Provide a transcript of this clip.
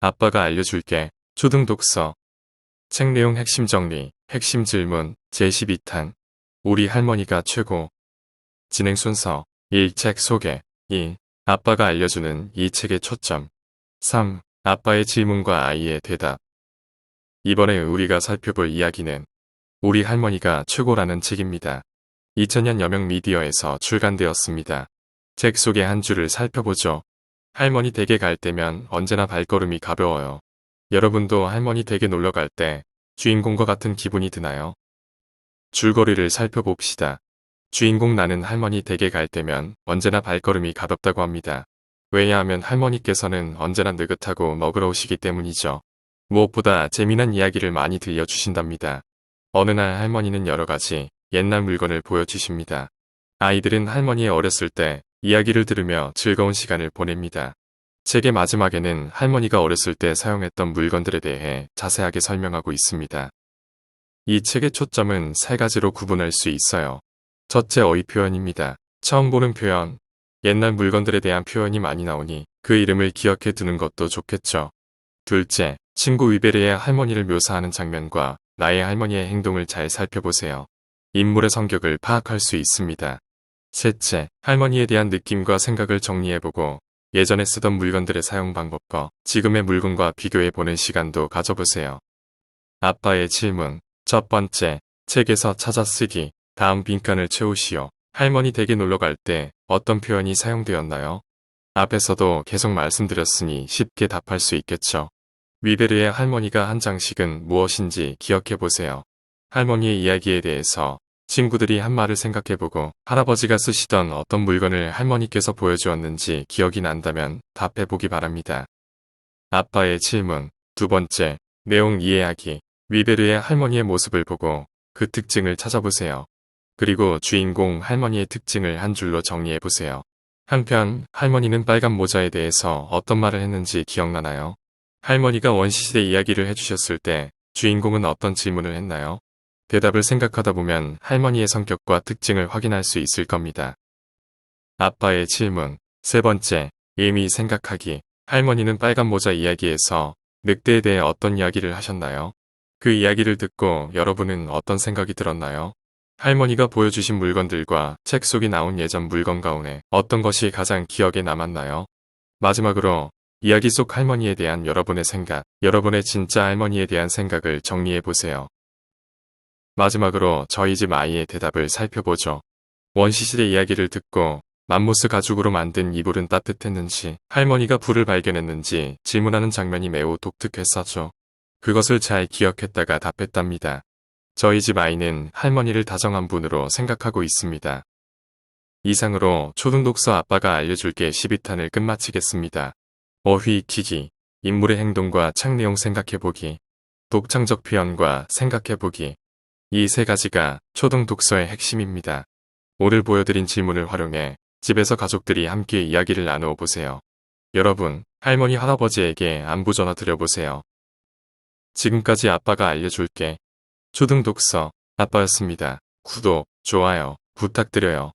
아빠가 알려줄게. 초등독서. 책 내용 핵심 정리, 핵심 질문, 제12탄. 우리 할머니가 최고. 진행 순서. 1. 책 소개. 2. 아빠가 알려주는 이 책의 초점. 3. 아빠의 질문과 아이의 대답. 이번에 우리가 살펴볼 이야기는 우리 할머니가 최고라는 책입니다. 2000년 여명 미디어에서 출간되었습니다. 책 속의 한 줄을 살펴보죠. 할머니 댁에 갈 때면 언제나 발걸음이 가벼워요. 여러분도 할머니 댁에 놀러 갈 때 주인공과 같은 기분이 드나요? 줄거리를 살펴봅시다. 주인공 나는 할머니 댁에 갈 때면 언제나 발걸음이 가볍다고 합니다. 왜냐하면 할머니께서는 언제나 느긋하고 먹으러 오시기 때문이죠. 무엇보다 재미난 이야기를 많이 들려주신답니다. 어느 날 할머니는 여러 가지 옛날 물건을 보여주십니다. 아이들은 할머니의 어렸을 때 이야기를 들으며 즐거운 시간을 보냅니다. 책의 마지막에는 할머니가 어렸을 때 사용했던 물건들에 대해 자세하게 설명하고 있습니다. 이 책의 초점은 세 가지로 구분할 수 있어요. 첫째, 어휘 표현입니다. 처음 보는 표현, 옛날 물건들에 대한 표현이 많이 나오니 그 이름을 기억해 두는 것도 좋겠죠. 둘째, 친구 위베르의 할머니를 묘사하는 장면과 나의 할머니의 행동을 잘 살펴보세요. 인물의 성격을 파악할 수 있습니다. 셋째, 할머니에 대한 느낌과 생각을 정리해보고 예전에 쓰던 물건들의 사용 방법과 지금의 물건과 비교해보는 시간도 가져보세요. 아빠의 질문. 첫 번째, 책에서 찾아 쓰기. 다음 빈칸을 채우시오. 할머니 댁에 놀러 갈 때 어떤 표현이 사용되었나요? 앞에서도 계속 말씀드렸으니 쉽게 답할 수 있겠죠. 위베르의 할머니가 한 장식은 무엇인지 기억해보세요. 할머니의 이야기에 대해서 친구들이 한 말을 생각해보고 할아버지가 쓰시던 어떤 물건을 할머니께서 보여주었는지 기억이 난다면 답해보기 바랍니다. 아빠의 질문. 두 번째, 내용 이해하기. 위베르의 할머니의 모습을 보고 그 특징을 찾아보세요. 그리고 주인공 할머니의 특징을 한 줄로 정리해보세요. 한편 할머니는 빨간 모자에 대해서 어떤 말을 했는지 기억나나요? 할머니가 원시시대 이야기를 해주셨을 때 주인공은 어떤 질문을 했나요? 대답을 생각하다 보면 할머니의 성격과 특징을 확인할 수 있을 겁니다. 아빠의 질문. 세 번째, 의미 생각하기. 할머니는 빨간 모자 이야기에서 늑대에 대해 어떤 이야기를 하셨나요? 그 이야기를 듣고 여러분은 어떤 생각이 들었나요? 할머니가 보여주신 물건들과 책 속에 나온 예전 물건 가운데 어떤 것이 가장 기억에 남았나요? 마지막으로 이야기 속 할머니에 대한 여러분의 생각, 여러분의 진짜 할머니에 대한 생각을 정리해보세요. 마지막으로 저희 집 아이의 대답을 살펴보죠. 원시시대 이야기를 듣고 맘모스 가죽으로 만든 이불은 따뜻했는지 할머니가 불을 발견했는지 질문하는 장면이 매우 독특했었죠. 그것을 잘 기억했다가 답했답니다. 저희 집 아이는 할머니를 다정한 분으로 생각하고 있습니다. 이상으로 초등독서 아빠가 알려줄게 12탄을 끝마치겠습니다. 어휘 익히기, 인물의 행동과 책 내용 생각해보기, 독창적 표현과 생각해보기. 이 세 가지가 초등독서의 핵심입니다. 오늘 보여드린 질문을 활용해 집에서 가족들이 함께 이야기를 나누어 보세요. 여러분, 할머니 할아버지에게 안부 전화 드려보세요. 지금까지 아빠가 알려줄게. 초등독서 아빠였습니다. 구독, 좋아요 부탁드려요.